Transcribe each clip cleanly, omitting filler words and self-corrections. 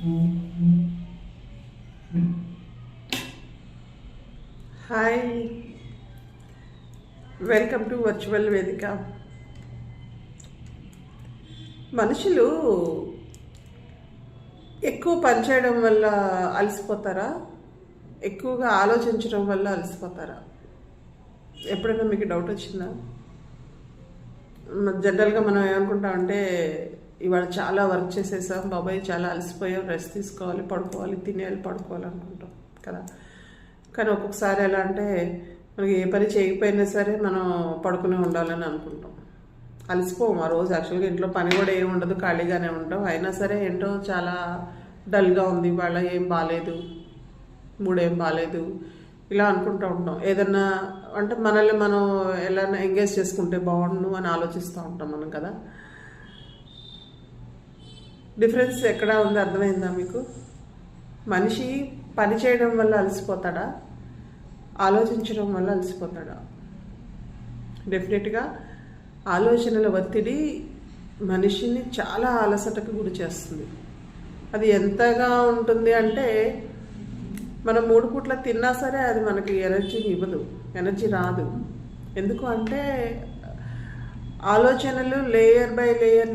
Hi, welcome to virtual వేదిక. మనుషులు ఎక్కువ పనిచేయడం వల్ల అలసిపోతారా, ఎక్కువగా ఆలోచించడం వల్ల అలసిపోతారా? ఎప్పుడైనా మీకు డౌట్ వచ్చిందా? జనరల్గా మనం ఏమనుకుంటామంటే, ఇవాళ చాలా వర్క్ చేసేసాం బాబాయ్, చాలా అలసిపోయాం, రెస్ట్ తీసుకోవాలి, పడుకోవాలి, తినేయాలి, పడుకోవాలి అనుకుంటాం కదా. కానీ ఒక్కొక్కసారి ఎలా అంటే, మనకి ఏ పని చేయకపోయినా సరే మనం పడుకునే ఉండాలని అనుకుంటాం. అలసిపోం ఆ రోజు. యాక్చువల్గా ఇంట్లో పని కూడా ఏమి ఉండదు, ఖాళీగానే ఉంటాం. అయినా సరే ఏంటో చాలా డల్గా ఉంది, వాళ్ళ ఏం బాగాలేదు, మూడేం బాగాలేదు, ఇలా అనుకుంటూ ఉంటాం. ఏదన్నా అంటే మనల్ని మనం ఎలా ఎంగేజ్ చేసుకుంటే బాగుండు అని ఆలోచిస్తూ ఉంటాం మనం కదా. డిఫరెన్స్ ఎక్కడ ఉంది, అర్థమైందా మీకు? మనిషి పని చేయడం వల్ల అలసిపోతాడా, ఆలోచించడం వల్ల అలసిపోతాడా? డెఫినెట్గా ఆలోచనల ఒత్తిడి మనిషిని చాలా అలసటకు గురి చేస్తుంది. అది ఎంతగా ఉంటుంది అంటే, మనం 3 పూట్ల తిన్నా సరే అది మనకి ఎనర్జీని ఇవ్వదు, ఎనర్జీ రాదు. ఎందుకు అంటే, ఆలోచనలు లేయర్ బై లేయర్,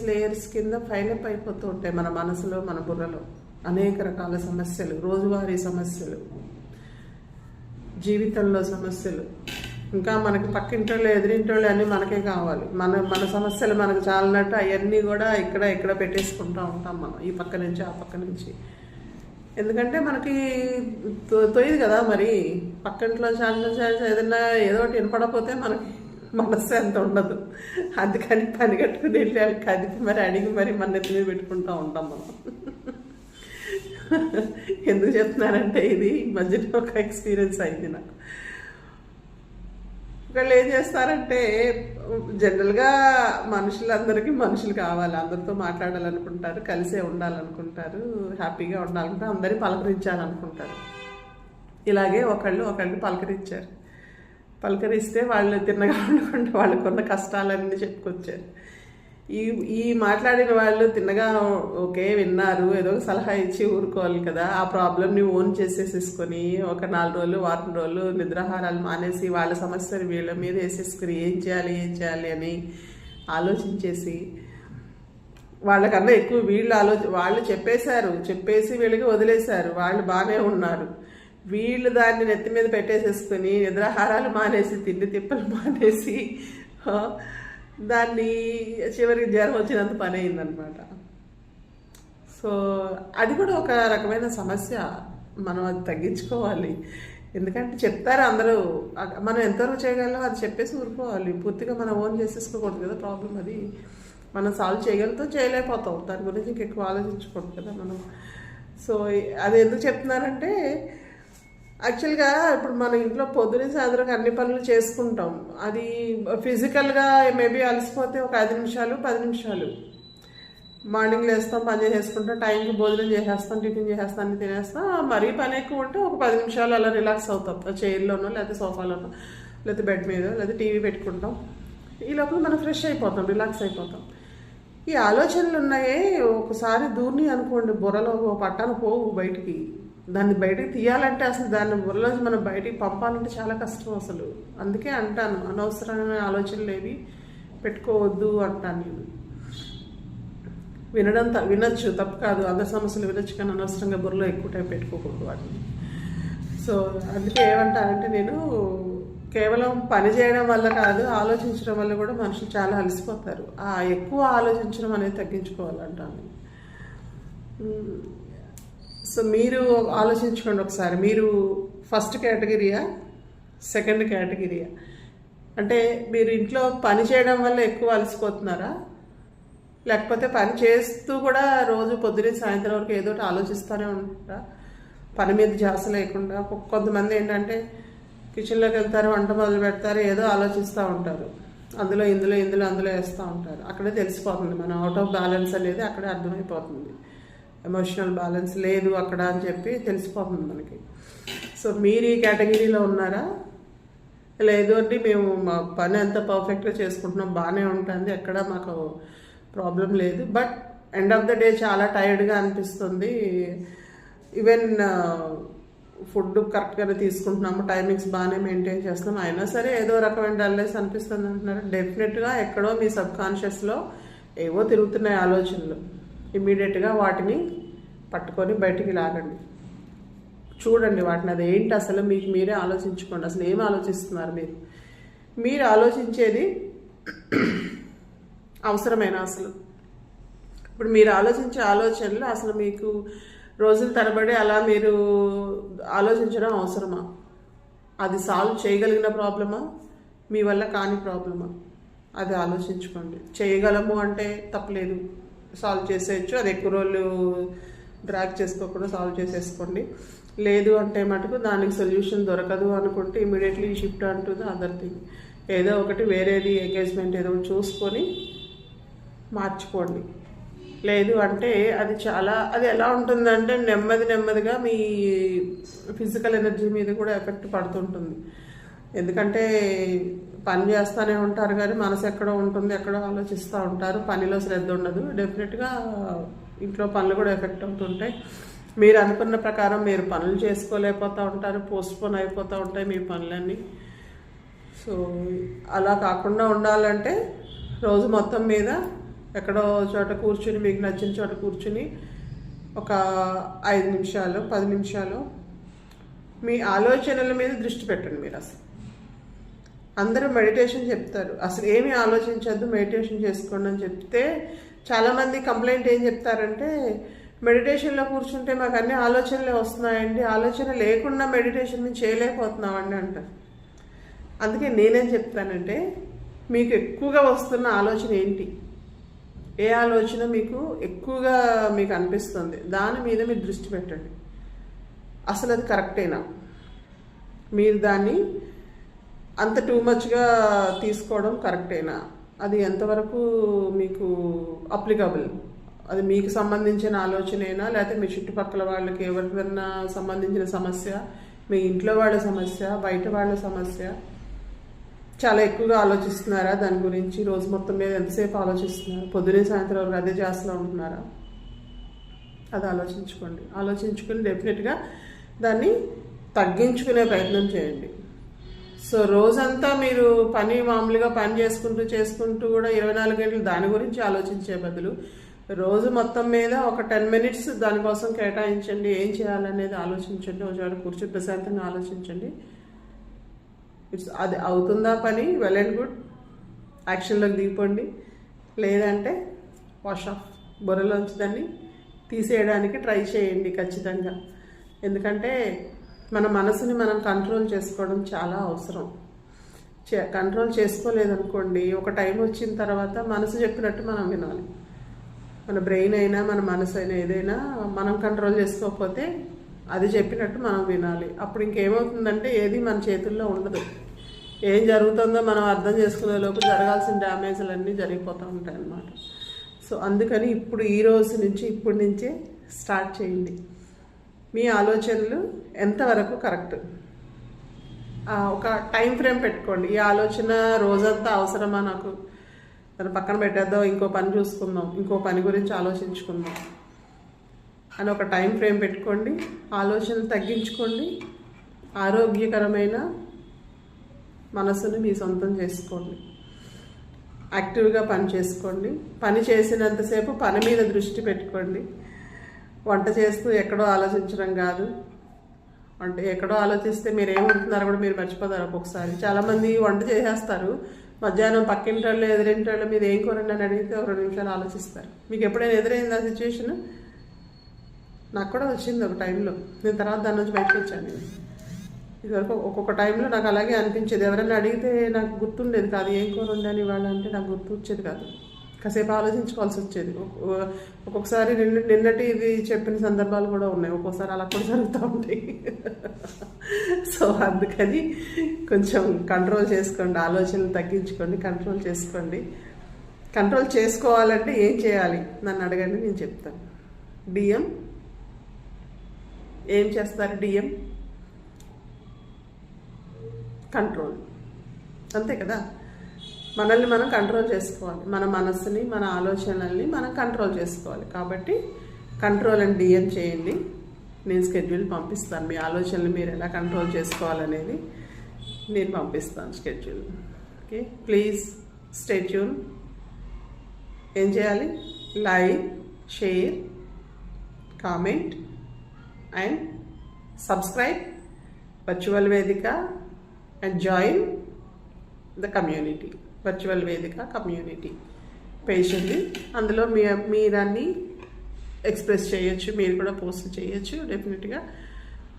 లేయర్స్ కింద ఫైనప్ అయిపోతూ ఉంటాయి మన మనసులో, మన బుర్రలో. అనేక రకాల సమస్యలు, రోజువారీ సమస్యలు, జీవితంలో సమస్యలు, ఇంకా మనకి పక్కింటోళ్ళు ఎదిరింటోళ్ళు అన్నీ మనకే కావాలి. మన సమస్యలు మనకు చాలినట్టు అవన్నీ కూడా ఇక్కడ పెట్టేసుకుంటూ ఉంటాం మనం, ఈ పక్క నుంచి ఆ పక్క నుంచి. ఎందుకంటే మనకి తొయ్యదు కదా మరి. పక్కింట్లో చాలా ఏదైనా ఏదో ఒకటి వినపడకపోతే మనకి మనస్సు ఎంత ఉండదు. అందుకని పని కట్టుకుని వెళ్ళి కదిపి మరి అడిగి మరి మన నెత్తి మీద పెట్టుకుంటూ ఉంటాం మనం. ఎందుకు చెప్తున్నానంటే, ఇది ఈ మధ్యలో ఒక ఎక్స్పీరియన్స్ అయింది నాకు. ఒకళ్ళు ఏం చేస్తారంటే, జనరల్గా మనుషులందరికీ మనుషులు కావాలి, అందరితో మాట్లాడాలనుకుంటారు, కలిసే ఉండాలనుకుంటారు, హ్యాపీగా ఉండాలనుకుంటారు, అందరినీ పలకరించాలనుకుంటారు. ఇలాగే ఒకళ్ళు పలకరించారు. పలకరిస్తే వాళ్ళు తిన్నగా ఉండకుండా వాళ్ళకున్న కష్టాలన్నీ చెప్పుకొచ్చారు. ఈ మాట్లాడిన వాళ్ళు తిన్నగా ఓకే విన్నారు, ఏదో సలహా ఇచ్చి ఊరుకోవాలి కదా. ఆ ప్రాబ్లమ్ని ఓన్ చేసేసుకొని ఒక 4 రోజులు, వారం రోజులు నిద్రాహారాలు మానేసి వాళ్ళ సమస్యలు వీళ్ళ మీద వేసేసుకుని ఏం చేయాలి అని ఆలోచించేసి, వాళ్ళకన్నా ఎక్కువ వాళ్ళు చెప్పేసి వీళ్ళకి వదిలేశారు. వాళ్ళు బాగానే ఉన్నారు. వీళ్ళు దాన్ని నెత్తి మీద పెట్టేసేసుకుని నిద్రాహారాలు మానేసి, తిండి తిప్పలు మానేసి, దాన్ని చివరికి జ్వరం వచ్చినంత పని అయిందనమాట. సో అది కూడా ఒక రకమైన సమస్య. మనం అది తగ్గించుకోవాలి. ఎందుకంటే చెప్తారు అందరూ, మనం ఎంతవరకు చేయగలం అది చెప్పేసి ఊరుకోవాలి. పూర్తిగా మనం ఓన్ చేసేసుకోకూడదు కదా ప్రాబ్లం. అది మనం సాల్వ్ చేయగలుగుతాం, చేయలేకపోతాం. దాని గురించి ఇంకెక్కువ ఆలోచించకూడదు కదా మనం. సో అది ఎందుకు చెప్తున్నానంటే, యాక్చువల్గా ఇప్పుడు మన ఇంట్లో పొద్దున సాయంత్రం అన్ని పనులు చేసుకుంటాం. అది ఫిజికల్గా మేబీ అలసిపోతే ఒక 5 నిమిషాలు 10 నిమిషాలు మార్నింగ్ లేస్తాం, పని చేసేసుకుంటాం, టైంకి భోజనం చేసేస్తాం, టిఫిన్ చేసేస్తాం, అన్ని తినేస్తాం. మరీ పని ఎక్కువ ఉంటే ఒక 10 నిమిషాలు అలా రిలాక్స్ అవుతాం, చైర్లోనో లేకపోతే సోఫాలోనో లేకపోతే బెడ్ మీద లేకపోతే టీవీ పెట్టుకుంటాం. ఈ లోపల మనం ఫ్రెష్ అయిపోతాం, రిలాక్స్ అయిపోతాం. ఈ ఆలోచనలు ఉన్నాయే, ఒకసారి దూరిని అనుకోండి, బుర్రలో పట్టాన పోవు బయటికి. దాన్ని బయటికి తీయాలంటే, అసలు దాన్ని బుర్రలోంచి మనం బయటికి పంపాలంటే చాలా కష్టం అసలు. అందుకే అంటాను, అనవసరమైన ఆలోచనలు ఏవి పెట్టుకోవద్దు అంటాను నేను. వినొచ్చు, తప్పు కాదు, అందరి సమస్యలు వినొచ్చు, కానీ అనవసరంగా బుర్రలో ఎక్కువ టైం పెట్టుకోకూడదు వాటిని. సో అందుకే ఏమంటానంటే, నేను కేవలం పని చేయడం వల్ల కాదు, ఆలోచించడం వల్ల కూడా మనుషులు చాలా అలసిపోతారు. ఆ ఎక్కువ ఆలోచించడం అనేది తగ్గించుకోవాలంటాను. సో మీరు ఆలోచించుకోండి ఒకసారి. మీరు ఫస్ట్ కేటగిరీయా, సెకండ్ కేటగిరీయా? అంటే మీరు ఇంట్లో పని చేయడం వల్ల ఎక్కువ అలసిపోతున్నారా, లేకపోతే పని చేస్తూ కూడా రోజు పొద్దున్న సాయంత్రం వరకు ఏదో ఒకటి ఆలోచిస్తూనే ఉంటారా, పని మీద ధ్యాస లేకుండా? కొంతమంది ఏంటంటే కిచెన్లోకి వెళ్తారు, వంట మొదలు పెడతారు, ఏదో ఆలోచిస్తూ ఉంటారు, అందులో వేస్తూ ఉంటారు. అక్కడే తెలిసిపోతుంది మనం అవుట్ ఆఫ్ బ్యాలెన్స్ అనేది, అక్కడే అర్థమైపోతుంది. ఎమోషనల్ బ్యాలెన్స్ లేదు అక్కడ అని చెప్పి తెలిసిపోతుంది మనకి. సో మీరు ఈ కేటగిరీలో ఉన్నారా? లేదు అంటే మేము మా పని అంతా పర్ఫెక్ట్గా చేసుకుంటున్నాం, బాగానే ఉంటుంది, ఎక్కడ మాకు ప్రాబ్లం లేదు, but end of the day చాలా టైర్డ్గా అనిపిస్తుంది. ఈవెన్ ఫుడ్ కరెక్ట్గానే తీసుకుంటున్నాము, టైమింగ్స్ బాగానే మెయింటైన్ చేస్తున్నాము, అయినా సరే ఏదో రకమైన డల్నెస్ అనిపిస్తుంది అంటున్నారు. డెఫినెట్గా ఎక్కడో మీ సబ్కాన్షియస్లో ఏవో తిరుగుతున్నాయి ఆలోచనలు. ఇమ్మీడియట్గా వాటిని పట్టుకొని బయటికి లాగండి, చూడండి వాటిని, అది ఏంటి అసలు మీకు మీరే ఆలోచించుకోండి. అసలు ఏం ఆలోచిస్తున్నారు మీరు ఆలోచించేది అవసరమేనా? అసలు ఇప్పుడు మీరు ఆలోచించే ఆలోచనలు అసలు మీకు రోజుల తరబడి అలా మీరు ఆలోచించడం అవసరమా? అది సాల్వ్ చేయగలిగిన ప్రాబ్లమా, మీ వల్ల కాని ప్రాబ్లమా? అది ఆలోచించుకోండి. చేయగలము అంటే తప్పలేదు, సాల్వ్ చేసేయచ్చు. అది ఎక్కువ రోజులు డ్రాగ్ చేసుకోకుండా సాల్వ్ చేసేసుకోండి. లేదు అంటే మటుకు దానికి సొల్యూషన్ దొరకదు అనుకుంటే ఇమీడియట్లీ షిఫ్ట్ అంటూ ద అదర్ థింగ్. ఏదో ఒకటి వేరేది ఎంగేజ్మెంట్ ఏదో ఒకటి చూసుకొని మార్చుకోండి. లేదు అంటే అది ఎలా ఉంటుందంటే నెమ్మదిగా మీ ఫిజికల్ ఎనర్జీ మీద కూడా ఎఫెక్ట్ పడుతుంటుంది. ఎందుకంటే పని చేస్తూనే ఉంటారు కానీ మనసు ఎక్కడో ఉంటుంది, ఎక్కడో ఆలోచిస్తూ ఉంటారు, పనిలో శ్రద్ధ ఉండదు. డెఫినెట్గా ఇంట్లో పనులు కూడా ఎఫెక్ట్ అవుతుంటాయి. మీరు అనుకున్న ప్రకారం మీరు పనులు చేసుకోలేకపోతూ ఉంటారు, పోస్ట్పోన్ అయిపోతూ ఉంటాయి మీ పనులన్నీ. సో అలా కాకుండా ఉండాలంటే రోజు మొత్తం మీద ఎక్కడో చోట కూర్చుని, మీకు నచ్చిన చోట కూర్చుని ఒక 5 నిమిషాలు 10 నిమిషాలు మీ ఆలోచనల మీద దృష్టి పెట్టండి. మీరు అసలు అందరూ మెడిటేషన్ చెప్తారు, అసలు ఏమీ ఆలోచించద్దు, మెడిటేషన్ చేసుకోండి అని చెప్తే చాలామంది కంప్లైంట్ ఏం చెప్తారంటే, మెడిటేషన్లో కూర్చుంటే మాకు అన్ని ఆలోచనలే వస్తున్నాయండి, ఆలోచన లేకుండా మెడిటేషన్ మేము చేయలేకపోతున్నామండి అంటారు. అందుకే నేనేం చెప్తానంటే, మీకు ఎక్కువగా వస్తున్న ఆలోచన ఏంటి, ఏ ఆలోచన మీకు ఎక్కువగా మీకు అనిపిస్తుంది, దాని మీద మీరు దృష్టి పెట్టండి. అసలు అది కరెక్టేనా, మీరు దాన్ని అంత టూ మచ్గా తీసుకోవడం కరెక్టేనా, అది ఎంతవరకు మీకు అప్లికబుల్, అది మీకు సంబంధించిన ఆలోచనేనా, లేకపోతే మీ చుట్టుపక్కల వాళ్ళకి ఎవరికైనా సంబంధించిన సమస్య, మీ ఇంట్లో వాళ్ళ సమస్య, బయట వాళ్ళ సమస్య, చాలా ఎక్కువగా ఆలోచిస్తున్నారా దాని గురించి, రోజు మొత్తం మీద ఎంతసేపు ఆలోచిస్తున్నారు, పొద్దునే సాయంత్రం వరకు అదే చేస్తూ ఉంటున్నారా, అది ఆలోచించుకోండి. ఆలోచించుకుని డెఫినెట్గా దాన్ని తగ్గించుకునే ప్రయత్నం చేయండి. సో రోజంతా మీరు మామూలుగా పని చేసుకుంటూ కూడా 24 గంటలు దాని గురించి ఆలోచించే బదులు రోజు మొత్తం మీద ఒక 10 మినిట్స్ దానికోసం కేటాయించండి. ఏం చేయాలనేది ఆలోచించండి, ఒకసారి కూర్చొని ప్రశాంతంగా ఆలోచించండి. అది అవుతుందా పని, వెల్ అండ్ గుడ్, యాక్షన్లోకి దిగిపోండి. లేదంటే వాష్ ఆఫ్, బుర్రలోంచి దాన్ని తీసేయడానికి ట్రై చేయండి ఖచ్చితంగా. ఎందుకంటే మన మనసుని మనం కంట్రోల్ చేసుకోవడం చాలా అవసరం. కంట్రోల్ చేసుకోలేదనుకోండి, ఒక టైం వచ్చిన తర్వాత మనసు చెప్పినట్టు మనం వినాలి. మన బ్రెయిన్ అయినా మన మనసు అయినా ఏదైనా మనం కంట్రోల్ చేసుకోకపోతే అది చెప్పినట్టు మనం వినాలి. అప్పుడు ఇంకేమవుతుందంటే ఏది మన చేతుల్లో ఉండదు. ఏం జరుగుతుందో మనం అర్థం చేసుకునే లోపు జరగాల్సిన డ్యామేజ్లన్నీ జరిగిపోతూ ఉంటాయి అన్నమాట. సో అందుకని ఈ రోజు నుంచి ఇప్పటి నుంచే స్టార్ట్ చేయండి. మీ ఆలోచనలు ఎంతవరకు కరెక్ట్, ఒక టైం ఫ్రేమ్ పెట్టుకోండి. ఈ ఆలోచన రోజంతా అవసరమా, నాకు దాన్ని పక్కన పెట్టేద్దాం, ఇంకో పని చూసుకుందాం, ఇంకో పని గురించి ఆలోచించుకుందాం అని ఒక టైం ఫ్రేమ్ పెట్టుకోండి. ఆలోచనలు తగ్గించుకోండి. ఆరోగ్యకరమైన మనసును మీ సొంతం చేసుకోండి. యాక్టివ్గా పని చేసుకోండి. పని చేసినంతసేపు పని మీద దృష్టి పెట్టుకోండి. వంట చేస్తూ ఎక్కడో ఆలోచించడం కాదు. అంటే ఎక్కడో ఆలోచిస్తే మీరు ఏమంటున్నారో కూడా మీరు మర్చిపోతారు ఒక్కొక్కసారి. చాలామంది వంట చేసేస్తారు, మధ్యాహ్నం పక్కింటి వాళ్ళు ఎదురింటి వాళ్ళు మీరు ఏం కూరండి అని అడిగితే ఒక 2 నిమిషాలు ఆలోచిస్తారు. మీకు ఎప్పుడైనా ఎదురైంది ఆ సిచ్యువేషన్? నాకు కూడా వచ్చింది ఒక టైంలో. నేను తర్వాత దాని నుంచి బయటకు వచ్చాను. ఇదివరకు ఒక్కొక్క టైంలో నాకు అలాగే అనిపించేది. ఎవరైనా అడిగితే నాకు గుర్తుండేది కాదు, ఏం కూర ఉండని వాళ్ళు అంటే నాకు గుర్తు వచ్చేది కాదు. కాసేపు ఆలోచించుకోవాల్సి వచ్చేది. ఒక్కొక్కసారి నిన్నటి ఇది చెప్పిన సందర్భాలు కూడా ఉన్నాయి. ఒక్కోసారి అలా కూడా జరుగుతూ ఉంటాయి. సో అందుకని కొంచెం కంట్రోల్ చేసుకోండి, ఆలోచనలు తగ్గించుకోండి, కంట్రోల్ చేసుకోండి. కంట్రోల్ చేసుకోవాలంటే ఏం చేయాలి నన్ను అడగండి, నేను చెప్తాను. డిఎం ఏం చేస్తారు? డిఎం కంట్రోల్, అంతే కదా. మనల్ని మనం కంట్రోల్ చేసుకోవాలి, మన మనస్సుని మన ఆలోచనల్ని మనం కంట్రోల్ చేసుకోవాలి. కాబట్టి కంట్రోల్ అండ్ డిఎన్ చేయండి. నేను స్కెడ్యూల్ పంపిస్తాను, మీ ఆలోచనలు మీరు ఎలా కంట్రోల్ చేసుకోవాలనేది నేను పంపిస్తాను schedule. Okay, please stay tune. ఏం చేయాలి? Like, share, comment and subscribe Virtual Vedika and join the community. Virtual Vedika community page ఉంది, అందులో మీరన్నీ ఎక్స్ప్రెస్ చేయొచ్చు, మీరు కూడా పోస్ట్ చేయొచ్చు. డెఫినెట్గా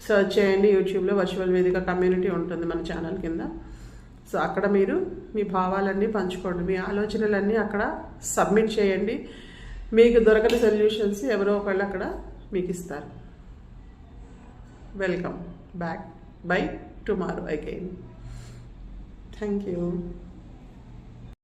సర్చ్ చేయండి యూట్యూబ్లో, వర్చువల్ వేదిక కమ్యూనిటీ ఉంటుంది మన ఛానల్ కింద. సో అక్కడ మీరు మీ భావాలన్నీ పంచుకోండి, మీ ఆలోచనలన్నీ అక్కడ సబ్మిట్ చేయండి. మీకు దొరకని సొల్యూషన్స్ ఎవరో ఒకళ్ళు అక్కడ మీకు ఇస్తారు. Welcome back by tomorrow again. Thank you.